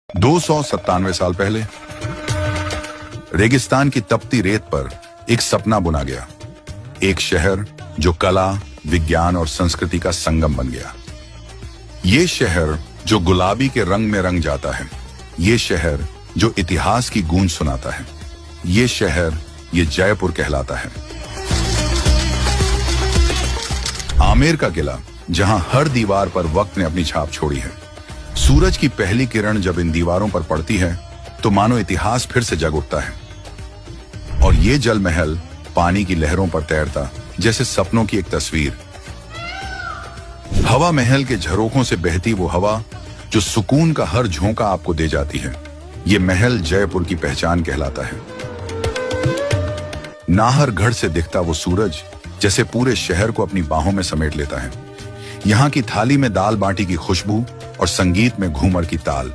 297 साल पहले रेगिस्तान की तपती रेत पर एक सपना बुना गया, एक शहर जो कला, विज्ञान और संस्कृति का संगम बन गया। ये शहर जो गुलाबी के रंग में रंग जाता है, ये शहर जो इतिहास की गूंज सुनाता है, ये शहर, ये जयपुर कहलाता है। आमेर का किला, जहां हर दीवार पर वक्त ने अपनी छाप छोड़ी है। सूरज की पहली किरण जब इन दीवारों पर पड़ती है तो मानो इतिहास फिर से जग उठता है। और ये जल महल पानी की लहरों पर तैरता, जैसे सपनों की एक तस्वीर। हवा महल के झरोखों से बहती वो हवा जो सुकून का हर झोंका आपको दे जाती है। ये महल जयपुर की पहचान कहलाता है। नाहरगढ़ से दिखता वो सूरज जैसे पूरे शहर को अपनी बाहों में समेट लेता है। यहाँ की थाली में दाल बाटी की खुशबू और संगीत में घूमर की ताल।